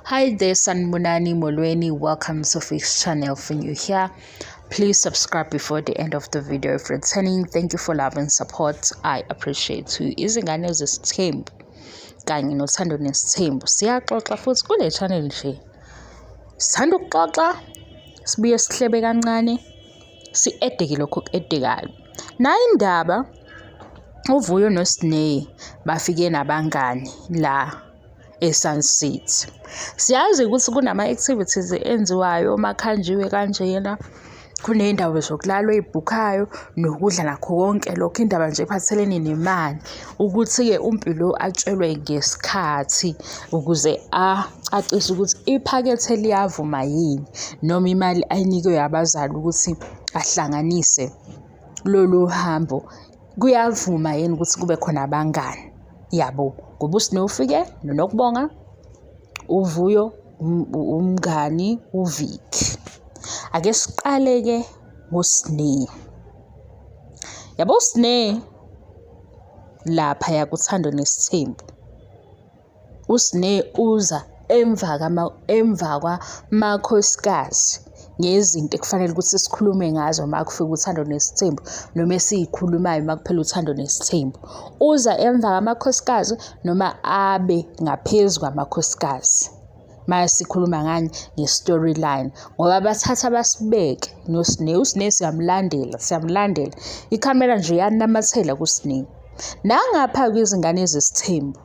Hi there, Sanmunani Molweni. Welcome to Fix channel. If you're here, please subscribe before the end of the video. If returning, thank you for love and support. I appreciate you. Izingane zesithembu kanye nothando nesithembu siyaxoxa futhi kule channel nje. Sithanda ukuxoxa, sibuye sihlebe kancane, si-edeke lokho ku-edekayo. Nayi indaba uVuyo noSineya bafike nabangani la eSunset. Siyazi ukuthi kunama-activities enziwayo omakhanjiwe kanjena, kuney'ndawo zokulala ey'bhukhayo nokudla nakho konke lokho, indaba nje ephathelene nemali, ukuthi-ke uMpilo atshelwe ngesikhathi ukuze acacise ukuthi iphakethe liyavuma yini noma imali ayinikwe abazali ukuthi ahlanganise lolu hambo kuyavuma yini ukuthi kube khona abangani yabo. Ngoba uSineya ufike noNokubonga, uVuyo umngani uVicky. Ake siqale-ke ngoSineya. Yabo uSineya lapha yakuthando nesithembu, uSineya uza emva kwamakhosikazi ngezinto ekufanele ukuthi sikhulume ngazo uma kufika uthando nesithembu noma esiyikhulumayo uma kuphela uthando nesithembu. Uza emva kwamakhosikazi noma abe ngaphezu kwamakhosikazi uma sikhuluma ngani nge-storyline, ngoba bathatha basibeke noSineya. uSineya siyamlandela, ikhamera nje yanamathela kuSineya. Nangapha kwizingane ezesithembu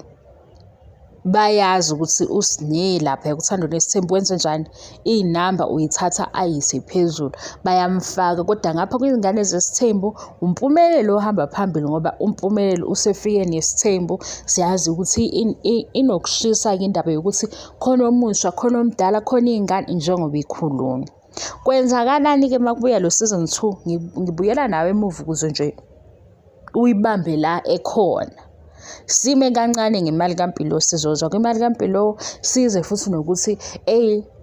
bayazi ukuthi uSineya lapha yakuthando nesithembu wenze njani, iy'namba uyithatha ayise phezulu, bayamfaka. Kodwa ngapha kwizingane zesithembu uMpumelelo ohamba phambili, ngoba uMpumelelo usefike nesithembu. Siyazi ukuthi inokushisa-ke indaba yokuthi khona omusha, khona omdala, khona iy'ngane njengoba ikhulunywa. Kwenzakalani-ke uma kubuya lo season 2? Ngibuyela nawe emuva ukuze nje uyibambe la ekhona. Sime kancane ngemali kaMpilo, sizozwa kwimali kaMpilo, size futhi nokuthi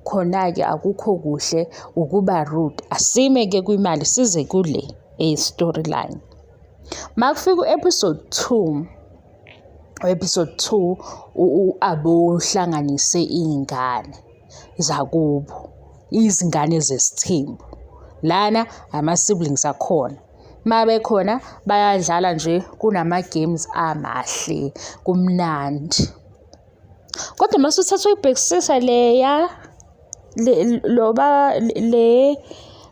khona-ke akukho kuhle ukuba rude. Asime-ke kwimali size kule storyline. Makufika u-episode 2, u-Abo uhlanganise iy'ngane zakubo, izingane zesithembu. Lana ama-siblings akhona. Uma bekhona bayadlala nje, kunama-games amahle, kumnandi. Kodwa uma usuthatha uyibhekisisa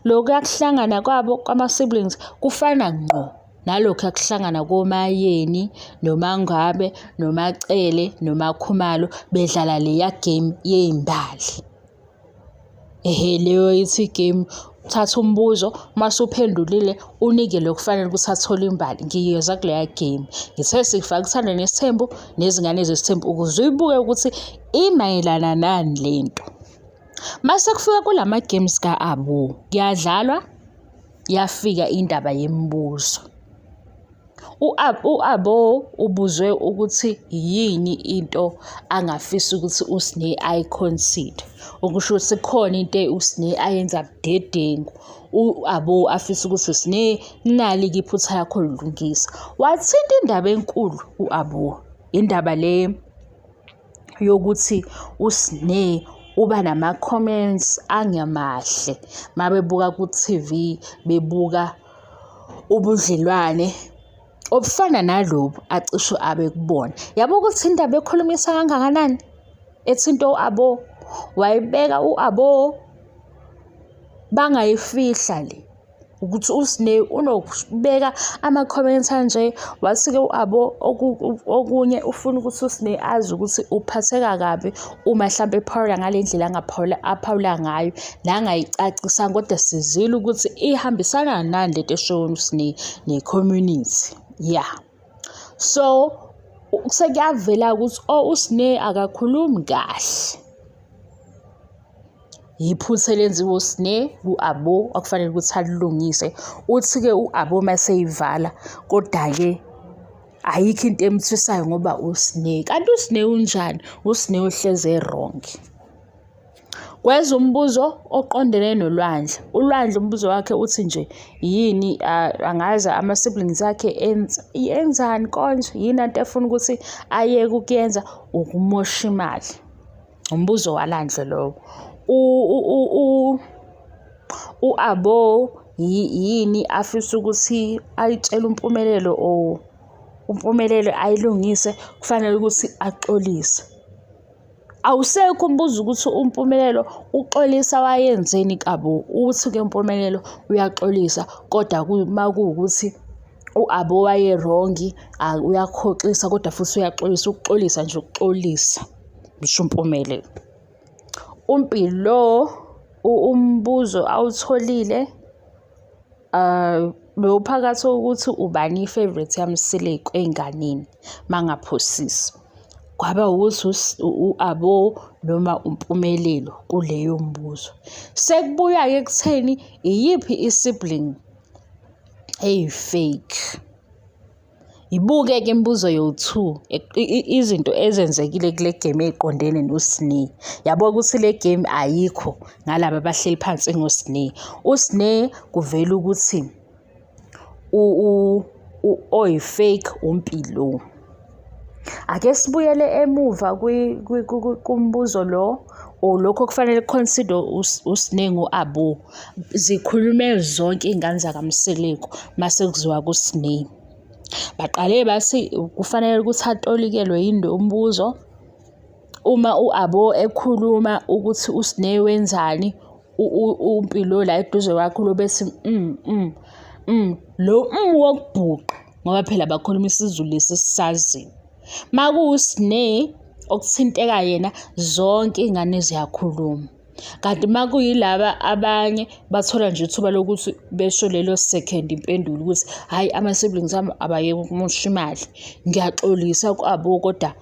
lokhu yakuhlangana kwabo kwama-siblings kufana ngqo nalokhu yakuhlangana koMayeni noMangabe noMacele noMakhumalo bedlala leya game yey'mbali. Leyo ithi game, uthatha umbuzo mase uphendulile unike lokhu kufanele ukuthi athole imbali. Ngiyeza kuleya game, ngithe sifaka uthando nesithembu nezingane zesithembu ukuze uyibuke ukuthi imayelana nani lento. Mase kufika kulama games ka-Abo, kuyadlalwa, yafika indaba yemibuzo. u-Abo ubuzwe ukuthi yini into angafisa ukuthi uSineya ayi-consider, okusho ukuthi khona into uSineya ayenza budedengu, u-Abo afisa ukuthi uSineya nali-ke iphutha yakho lilungisa. Wathinta indaba enkulu u-Abo, indaba le yokuthi uSineya uba nama-comments angemahle uma bebuka ku-TV, bebuka ubudlelwane obufana nalobu acishe abe kubona. Yabo ukuthi indaba ekhulumisa kangakanani, ethinto u-Abo, wayibeka u-Abo bangayifihla le ukuthi uSineya unokubeka ama-comments anje. Wathi-ke u-Abo okunye ufuna ukuthi uSineya azi ukuthi uphatheka kabi uma mhlampe ephawula ngale ndlela aphawula ngayo nangayicacisanga, kodwa sizile ukuthi ihambisana nani lento eshoyo uSineya ne-community. So sekuyavela ukuthi uSineya akakhulumi kahle. Iphutha elenziwe uSineya ku-Abo akufanele ukuthi alilungise. Uthi-ke u-Abo maseyivala, kodwa-ke ayikho into emthusayo ngoba uSineya. Kanti uSineya unjani? uSineya uhlezi e-wrong. Kwenza umbuzo oqondene noLwandle. uLwandle umbuzo wakhe uthi nje yini angazi ama-siblings akhe yenzani konje, yini into efuna ukuthi ayeke ukuyenza, ukumosha imali. umbuzo walandle lowo. U-Abo yini afisa ukuthi ayitshele uMpumelelo or uMpumelelo ayilungise, kufanele ukuthi axolise? Awusekho umbuzo ukuthi uMpumelelo uxolisa wayenzeni kabo, uthi-ke uMpumelelo uyaxolisa kodwa uma kuwukuthi u-Abo waye-wrong, uyakhoxisa kodwa futhi uyaxolisa. Ukuxolisa nje ukuxolisa, ngisho uMpumelelo. uMpilo umbuzo awutholile bewuphakathi ukuthi ubani i-favorite yami Silekwe ey'nganeni mangaphosisi. Kwaba ukuthi u-Abo noma uMpumelelo kuleyo mbuzo. Sekubuya-ke ekutheni iyiphi i-sibling eyi-fake. Ibuke-ke imibuzo yo-2 izinto ezenzekile kule game ey'qondene noSnake. Yabo ukuthi le game ayikho ngalaba abahleli phansi ngoSnake. uSnake kuvela ukuthi oyi-fake uMpilo. Ake sibuyele emuva kumbuzo lo, or lokho kufanele consider uSnake no-Abo. Zikhulume zonke iy'ngane zakaMseleko mase kuziwa kuSnake. Baqale bathi kufanele ukuthi atolikelwe yini umbuzo. Uma u-Abo ekhuluma ukuthi uSnake wenzani, uMpilo la eduze kwakhe lo bethi lo wokubhuqa, ngoba phela bakhuluma isiZulu lesi sisaziyo. MakuwuSnake okuthinteka yena, zonke iy'ngane ziyakhuluma. Kanti makuyilaba abanye bathola nje ithuba lokuthi besho lelo second impendulo ukuthi hhayi ama-siblings ami abayeke ukumosha imali, ngiyaxolisa ku-Abo kodwa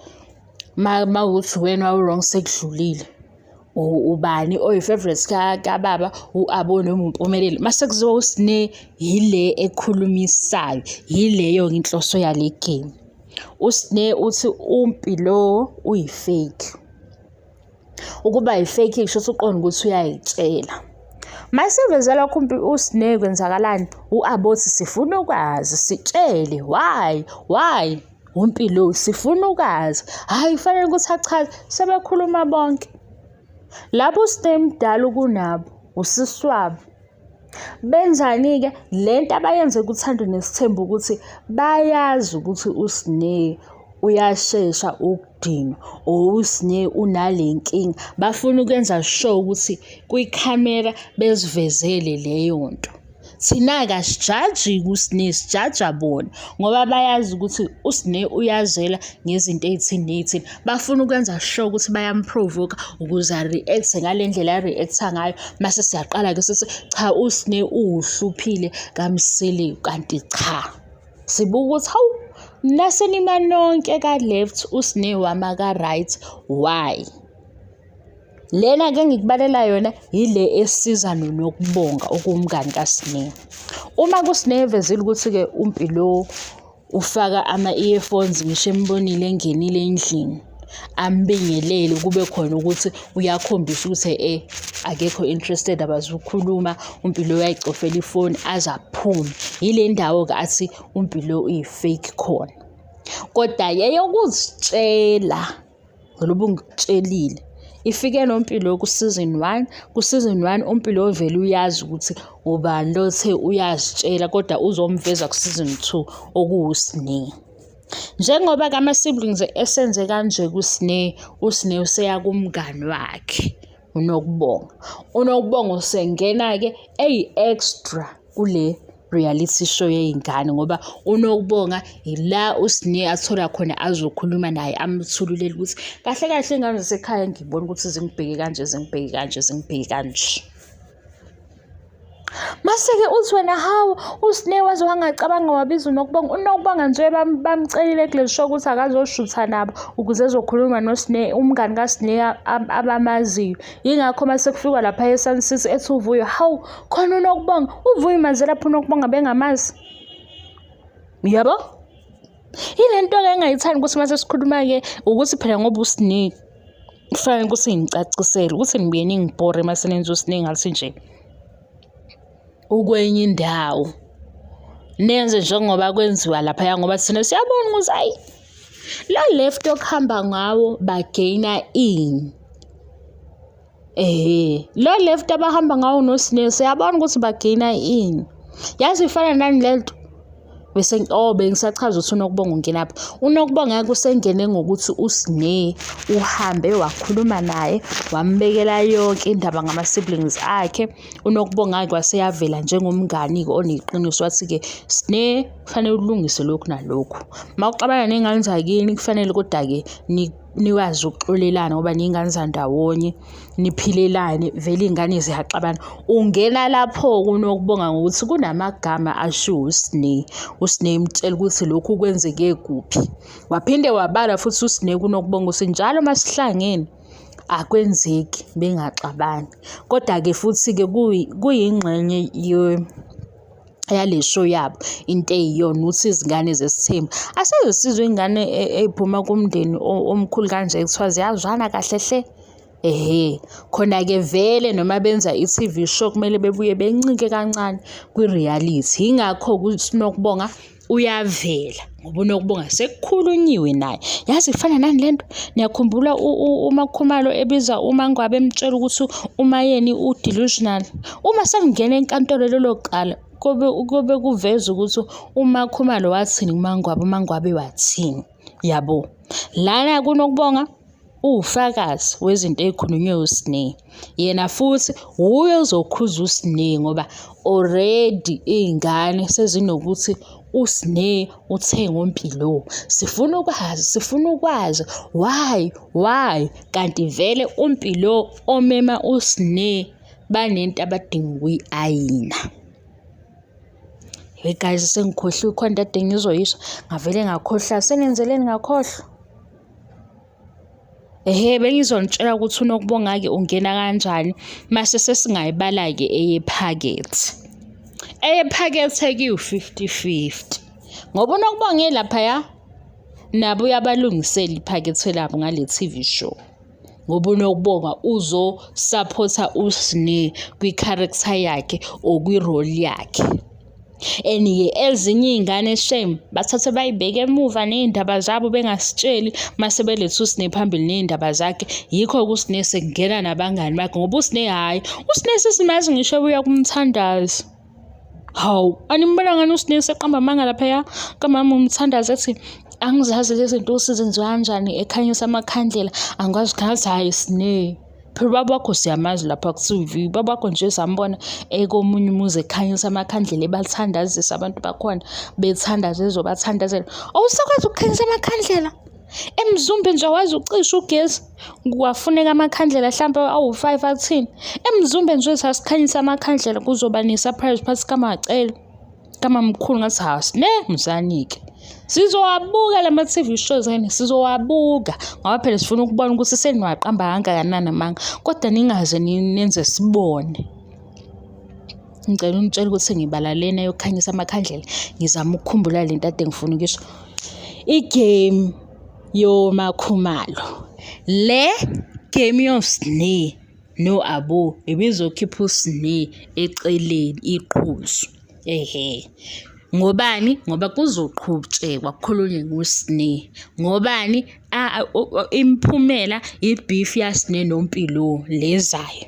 mawukuthi wena wawu-wrong sekudlulile. Ubani oyi-favourite kababa, u-Abo noma uMpumelelo? Mase kuziwa uSnake yile ekhulumisayo, yileyo-ke inhloso yale game. uSnake uthi uMpilo uyi-fake. Ukuba yi-fake kusho ukuthi uqonda ukuthi uyayitshela. Mase vezela uSnake kwenzakalani? U-Abo uthi sifuna ukwazi, sitshele why? uMpilo sifuna ukwazi. Hhayi kufanele ukuthi achaze, sebekhuluma bonke. Lapho uSnake mdala kunabo, usisi wabo. Benzani-ke? Lento abayenze kuThando Nesithembu ukuthi bayazi ukuthi uSnake uyashesha ukudinwa, or uSnake unale nkinga. Bafuna ukwenza sure ukuthi kwikhamera bezivezele leyo nto. Thina-ke asijaji uSnake, sijaja bona ngoba bayazi ukuthi uSnake uyazela ngezinto ey'thini ney'thini. Bafuna ukwenza sure ukuthi bayamprovoke ukuze a-react ngale ndlela a-react-a ngayo. Mase siyaqala-ke sithi cha, uSnake uwuhluphile kaMseleko, kanti cha. Sibuka ukuthi hawu, nasenima nonke ka-left uSnake wama ka-right. Why? Lena-ke engikubalela yona yile esiza nokubonga okumngani kaSnake. Uma kuSnake evezile ukuthi-ke uMpilo ufaka ama-earphones, ngisho embonile engenile endlini, ambingelele kube khona ukuthi uyakhombisa ukuthi akekho interested, abazukhuluma, uMpilo uyayicofela ifoni aze aphume. Yile ndawo-ke athi uMpilo uyi-fake khona. Kodwa yeyokuzitshela ngoba ungikutshelile ifike noMpilo ku-season 1. Ku-season 1 uMpilo vele uyazi ukuthi ubani lothe uyazitshela, kodwa uzomveza ku-season 2 okuwuSnake. Njengoba kama-siblings esenze kanje kuSnake, uSnake useya kumngani wakhe uNokubonga. uNokubonga usengena-ke eyi-extra kule reality show yey'ngane, ngoba uNokubonga ila uSnake athola khona azokhuluma naye, amthululele ukuthi kahle kahle iy'ngane zasekhaya ngibona ukuthi zingibheke kanje. Mase-ke uthi wena hawu, uSnake waze wangacabanga wabiza uNokubonga. uNokubonga nje bamcelile kule show ukuthi akazoshutha nabo ukuze ezokhuluma noSnake, umngani kaSnake abamaziyo. Yingakho mase kufika lapha eSun City ethi uVuyo, hawu khona uNokubonga. uVuyo maze lapho uNokubonga bengamazi. Yabo? Yile nto-ke engayithandi ukuthi mase sikhuluma-ke ukuthi phela ngoba uSnake kufanele ukuthi ngicacisele ukuthi nibuye ningibhore mase nenza uSnake ngathi nje ukwenye indawo, nenze njengoba kwenziwa laphaya, ngoba thina siyabona ukuthi hayi la left okuhamba ngawo bagaina ini. Lo left abahamba ngawo noSnake siyabona ukuthi bagaina ini. Yazi ifana nani lento? Bese bengisachaza ukuthi uNokubonga ungenaphi. uNokubonga kusengene ngokuthi uSnake uhambe wakhuluma naye wambekela yonke indaba ngama-siblings akhe. uNokubonga waseyavela njengomngani-ke oneqiniso wathi-ke Snake kufanele ulungise lokhu nalokhu. Mawuxabana ney'ngane zakini kufanele kodwa-ke nikwazi ukuxolelana ngoba niy'ngane zandawonye niphilelane vele iy'ngane ziyaxabana. Ungena lapho kuNokubonga ngokuthi kunamagama ashiwo uSnake. uSnake mtshela ukuthi lokhu kwenzeke kuphi. Waphinde wabala futhi uSnake uNokubonga ukuthi njalo masihlangene akwenzeki bengaxabani. Kodwa-ke futhi-ke kuyingxenye yale show yabo into eyiyona ukuthi izingane zesithembu asezisizwe ingane ephuma kumndeni omkhulu kanje kuthiwa ziyazwana kahle hle. Khona-ke vele noma benza i-TV show kumele bebuye bencike kancane kwi-reality. Yingakho ukuthi uNokubonga uyavela ngoba uNokubonga sekukhulunyiwe naye. Yazi ifana nani lento? Niyakhumbula uMakhumalo ebiza uMangwabe emtshela ukuthi uMayeni u-delusional. Uma sekungena enkantolo lelo qala kube kuveza ukuthi uMakhumalo wathini kuMangwabe, uMangwabe wathini. Yabo lana kuNokubonga ufakazi wezinto ey'khulunywe uSnake. Yena futhi uye uzokhuza uSnake ngoba already iy'ngane sezinokuthi uSnake uthenga uMpilo. Sifuna ukwazi why kanti vele uMpilo omema uSnake banento abadinga ukuyi-ayina. Hey guys, sengikhohliwe khona kade ngizoyisho ngavele ngakhohlwa. Sengenzeleni ngakhohlwa? Bengizonitshela ukuthi uNokubonga-ke ungena kanjani mase sesingayibala-ke eyephakethe. Eyephakethe kuyi-50-50 ngoba uNokubonga laphaya nabo uyabalungisela iphakethe labo ngale TV show ngoba uNokubonga uzo-supporta uSnake kwi-character yakhe or kwi-role yakhe. And-ke ezinye iy'ngane shame bathathe bayibeke emuva ney'ndaba zabo bengasitsheli mase belethe uSnake phambili ney'ndaba zakhe. Yikho-ke uSnake sekungena nabangani bakhe ngoba uSnake sesimazi ngisho uya kumthandazi. Hawu, animbona ngani uSnake seqamba amanga laphaya kamama umthandazi ethi angizazi lezi zinto usizenziwa kanjani ekhanyisa amakhandlela angikwazi ngathi hayi Snake. Phela ubaba wakho siyamazi lapha ku-TV. Ubaba wakho nje sambona komunye umuzi ekhanyisa amakhandlela ebathandazisa abantu bakhona bethandaza ezobathandazela. Awusakwazi ukukhanyisa amakhandlela? Emzumbe nje wazi ucisha ugesi kwafuneka amakhandlela mhlawumbe awu-5 akuthini. Emzumbe nje sasikhanyisa amakhandlela kuzoba ne-surprise party kamamkhulu ngathi Snake mzanike. Sizowabuka lama-TV shows sizowabuka ngoba phela sifuna ukubona ukuthi seniwaqamba kangakanani amanga kodwa ningaze nenze sibone. Ngicela unitshela ukuthi ngibala lena yokukhanyisa amakhandlela ngizama ukukhumbula lento ade ngifuna ukisho. Igame yoMakhumalo, le game yoSnake no-Abo ibizokhipha uSnake eceleni iqhuzu. Ngobani? Ngoba kuzoqhutshekwa kukhulunywe ngoSnake. Ngobani? Imiphumela ibeef yaSnake noMpilo lezayo.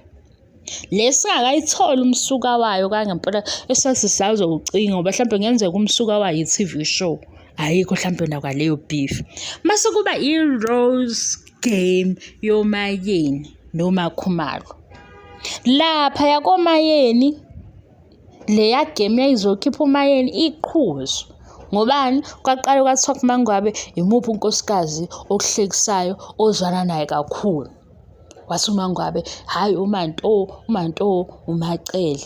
Lesingakayitholi umsuka wayo kangempela esasizawucinga ngoba mhlawumbe ngenzeka umsuka wayo i-TV show. Ayikho mhlawumbe nakwaleyo beef. Mase kuba i-Rose game yoMayeni noMakhumalo. Lapha yakoMayeni leya game yayizokhipha uMayeni iqhuzu. Ngobani? Kwaqala kwathiwa kuMangwabe imuphi unkosikazi okuhlekisayo ozwana naye kakhulu. Wathi uMangwabe hayi uManto uMacele.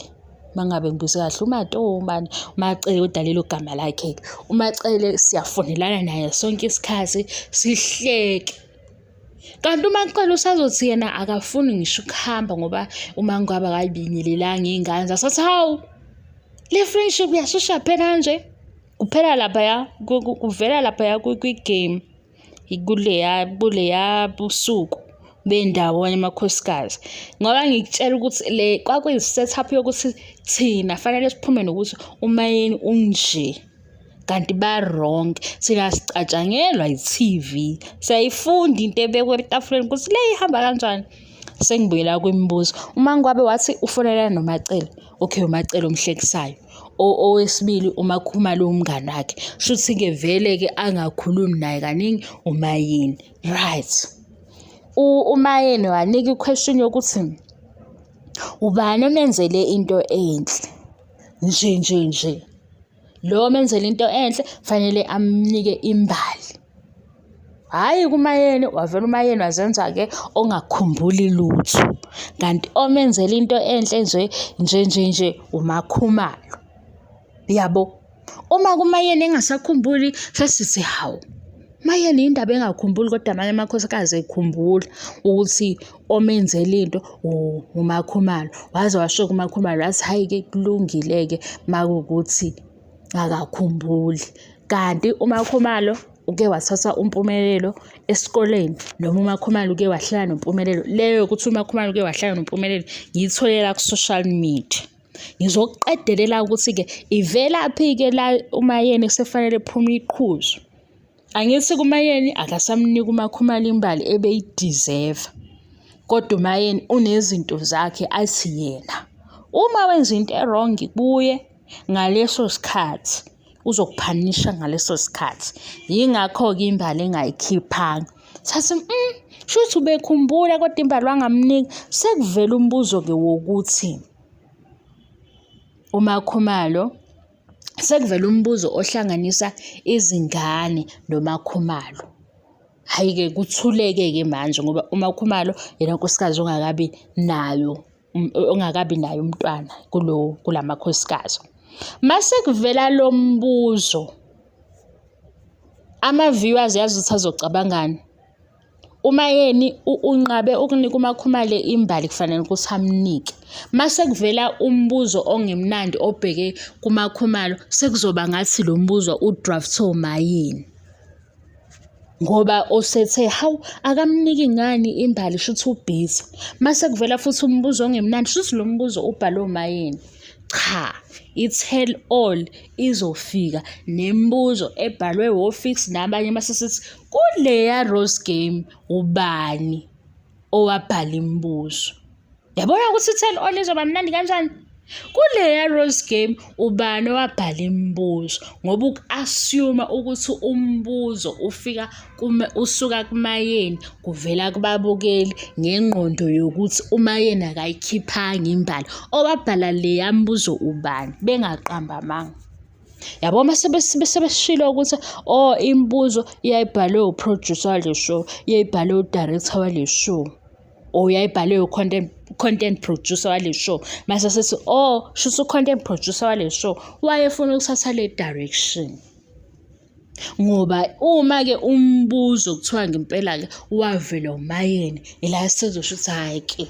Mangabe ngibuze kahle uManto ubani? uMacele kodwa lelo gama lakhe. uMacele siyafonelana naye sonke isikhathi sihleke. Kanti uMacele usazothi yena akafuni ngisho ukuhamba ngoba uMangwabe akayibingelelanga iy'ngane zasathi hawu le friendship yashesha phela nje. Kuphela laphaya kuvela laphaya kwi-game kuleya busuku bendawonye amakhosikazi. Ngoba ngikutshela ukuthi le kwakuyi-setup yokuthi thina fanele siphume nokuthi uMayeni unje kanti ba-wrong. Thina sicatshangelwa i-TV. Siyayifunda into ebekwe etafuleni ukuthi le ihamba kanjani. sengibuyela kwimibuzo. Uma ngabe wathi ufonela noMacele, okay, uMacele omhlekisayo. Owesibili uMakhumalo umngani wakhe. Shuthi-ke vele-ke angakhulumi naye kaningi uMayeni. Right. uMayeni wanika i-question yokuthi ubani omenzele into enhle nje. Lo menzele into enhle fanele amnike imbali. Hhayi kuMayeni, wavela uMayeni wazenza-ke ongakhumbuli lutho. Kanti omenzela into enhle nje uMakhumalo. Yabo, uma kuMayeni engasakhumbuli sesithi hawu, Mayeni indaba engakhumbuli kodwa amanye amakhosikazi ekhumbula ukuthi omenzela into uMakhumalo. Waze washo kuMakhumalo wathi hayi-ke kulungile-ke makuwukuthi akakhumbuli. Kanti uMakhumalo uke wathatha umpumelelo esikoleni, noma uMakhumalo uke wahlala nompumelelo. Leyo ukuthi uMakhumalo uke wahlala nompumelelo ngiyitholela ku-social media. Ngizokuqedelela ukuthi-ke ivelaphi-ke la uMayeni kusefanele ephume iqhuzu. Angithi kuMayeni akasamnika uMakhumalo imbali ebeyideserve. Kodwa uMayeni unezinto zakhe athi yena uma wenza into e-wrong kuye ngaleso sikhathi uzokuphanisha ngaleso sikhathi. Yingakho-ke imbali engayikhiphanga. Sathi shuthi ubekhumbula kodwa imbali wangamnika. Sekuvela umbuzo-ke wokuthi uMakhumalo, sekuvela umbuzo ohlanganisa izingane noMakhumalo. Hayi-ke kuthuleke-ke manje ngoba uMakhumalo yena nkosikazi ongakabi nayo umntwana kula makhosikazi. Mase kuvela lo mbuzo, ama-viewers yazi ukuthi azocabangani. uMayeni unqabe ukunika uMakhumalo imbali kufanele ukuthi amnike. Mase kuvela umbuzo ongemnandi obheke kuMakhumalo, sekuzoba ngathi lo mbuzo udraft uMayeni. Ngoba osethe hawu akamniki ngani imbali shuthi ubhizi. Mase kuvela futhi umbuzo ongemnandi shuthi lo mbuzo ubhale uMayeni. Cha, i-tell all izofika nemibuzo ebhalwe wofix nabanye mase sithi kuleya Rose Game ubani owabhala imibuzo. Yabona ukuthi i-tell all izoba mnandi kanjani? Kuleya Rose Game ubani owabhala imibuzo ngoba uku-assume ukuthi umbuzo usuka kuMayeni kuvela kubabukeli ngengqondo yokuthi uMayeni akayikhiphanga imbali. Owabhala leya mbuzo ubani bengaqambamanga. Yabo mase besishilo ukuthi imibuzo iyayibhalwe uproducer wale show, iyayibhalwe udirector wale show, uyayibhalwe content producer wale show. Mase sithi shuthi content producer wale show wayefuna ukuthatha le direction. Ngoba uma-ke umbuzo kuthiwa ngempela-ke wavela uMayeni, ila sizosho ukuthi hayi-ke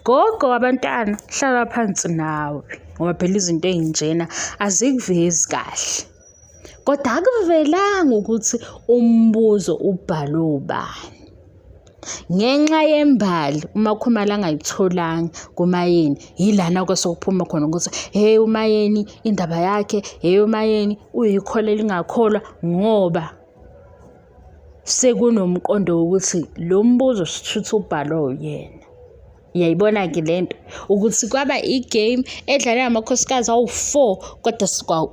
gogo abantwana hlala phansi nawe ngoba phela izinto ey'njena azikuvezi kahle. Kodwa akuvelanga ukuthi umbuzo ubhalwe ubani. Ngenxa yembali uMakhumalo angayitholanga kuMayeni, yilana kwesekuphuma khona ukuthi hey uMayeni indaba yakhe, hey uMayeni uyikholela ingakholwa ngoba sekunomqondo wokuthi lo mbuzo shuthi ubhalwe uyena. Uyayibona-ke lento ukuthi kwaba igame edlala amakhosikazi awu-4 kodwa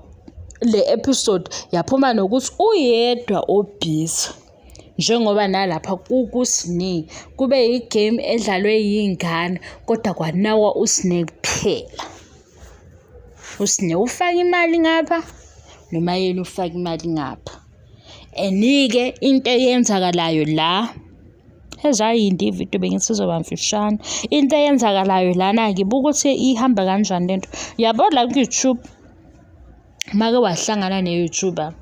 le episode yaphuma nokuthi uyedwa obhizi. Njengoba nalapha kuSnake kube igame edlalwe yingane kodwa kwanawa uSnake kuphela. uSnake ufaka imali ngapha noMayeni ufaka imali ngapha. Enike into eyenzakalayo la ezayinto ividiyo bengithi izoba mfishane. Into eyenzakalayo lana ngibuka ukuthi ihamba kanjani lento. Yabo la ku-YouTube make wahlangana ne-YouTuber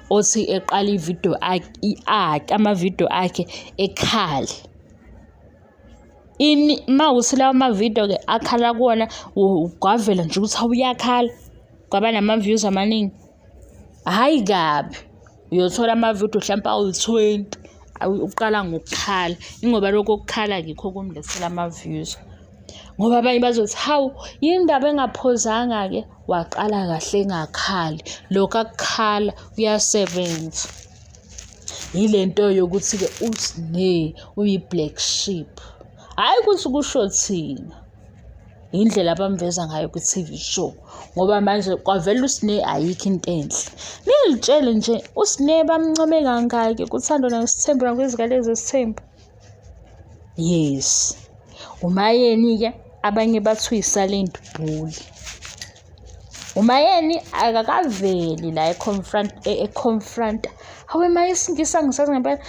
othi eqala ividiyo amavidiyo akhe ekhala. Mawuthi lawo amavidiyo-ke akhala kuwona kwavela nje ukuthi awuyakhala kwaba nama-views amaningi. Hhayi kabi uyothola amavidiyo mhlawumpe awu-20 uqala ngokukhala. Ingoba lokho kukhala ngikho kumlethela ama-views. Ngoba abanye bazothi hawu yindaba engaphozanga-ke waqala kahle engakhali. Lokhu akukhala kuyasebenza. Yile nto yokuthi-ke uSnake uyi-black sheep. Hhayi ukuthi kusho thina. Indlela abamveza ngayo kwi-TV show. Ngoba manje kwavela uSne ayikho into enhle. Ningitshele nje uSne bamncome kangaki kuThando noSithembu nakwizingane zesithembu. Yes. Umayeni-ke abanye bathi uyisilent bully. Umayeni akakaveli la econfront. Hawe maye isingisa ngisazi ngempela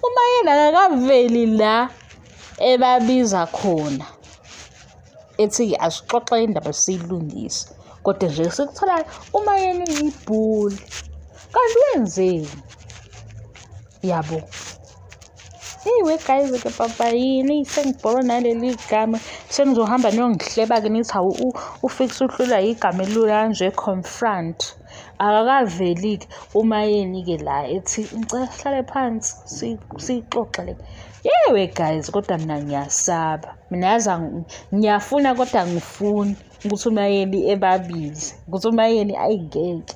Umayeni akakaveli la ebabiza khona ethi asixoxe indaba siyilungise. Kodwa nje sikutholayo umayeni yibhuli. Kanti wenzeni? Yabo. Anyway guys, ke papa yini sengibholo naleli gama senizohamba niyongihleba ke nithi hawu ufix uhlula igama elula kanje confront. Akakaveli ke umayeni ke la ethi ngicela sihlale phansi sixoxe le. Yewe guys, kodwa mina ngiyasaba. Mina yaza ngiyafuna kodwa ngifuni ukuthi umayeni ebabize. Ukuthi umayeni ayingeke.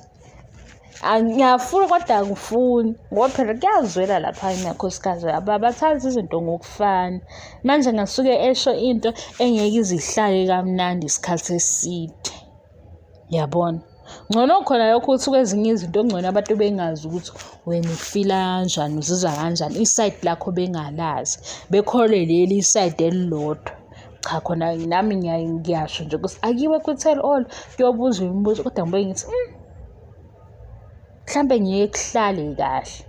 Ngiyafuna kodwa angifuni ngoba phela kuyazwela lapha emakhosikazi abathatha izinto ngokufana. Manje ngasuke esho into engeke izihlale kamnandi isikhathi eside. Yabona? Ngcono khona lokho ukuthi kwezinye izinto ngcono abantu bengazi ukuthi wena ufila kanjani uzizwa kanjani iside lakho bengalazi bekhole leli side elilodwa. Cha khona nami ngiyasho nje ukuthi akiwe ku-tell all kuyobuza imibuzo kodwa ngibuye ngithi mhlambe ngeke kuhlale kahle.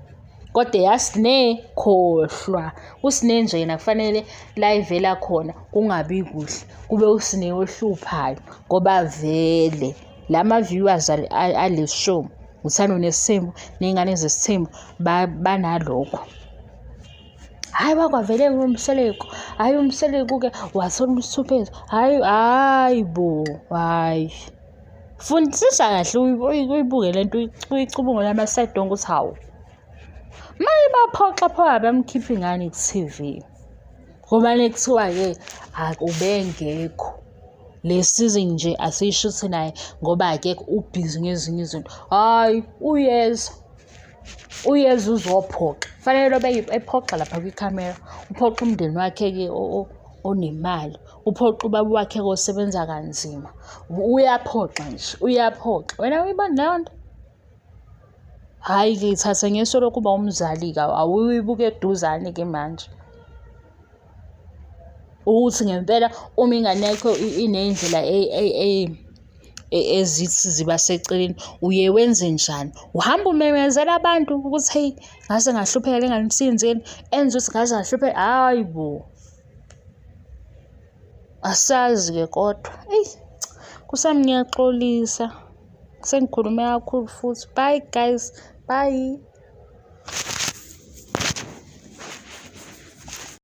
Kodwa yaSne khohlwa. USne nje yena kufanele la ivela khona kungabi kuhle. Kube uSne ohluphayo ngoba vele lama viewers ale show uThando neSithembu nengane zesithembu banalokho. Hayi bakwavele umseleko. Hayi umseleko ke wathola usithuphezo. Hayi bo. Hayi. Fundisisa kahle uyibuke lento uyicubungula ama-side donke ukuthi hawu. Maye baphoxa phoqa bamkhipha ingane ku-TV. Ngoba nekuthiwa ke akubengekho. Le season nje asiyishuthi naye ngoba akekho ubhizi ngezinye izinto. Hayi uyeza uzophoxa. Fanele ephoxa lapha kwicamera. Uphoxa umndeni wakhe ke onemali. Uphoxa ubaba wakhe osebenza kanzima. Uyaphoxa nje, uyaphoxa. Wena uyibona leyo nto? Hayi ke ithatha ngeso lokuba umzali ka awuyibuke eduzane ke manje. Ukuthi ngempela uma ingane yakho inendlela ezithi ziba seceleni uye wenze njani? Uhamba umemezela abantu ukuthi hey ngase ngahlupheka lengane siyenzeni enze ukuthi ngase ngahlupheka. Hayi bo. Asazi ke kodwa. Kusami ngiyaxolisa. Sengikhulume kakhulu futhi. Bye guys. Bye.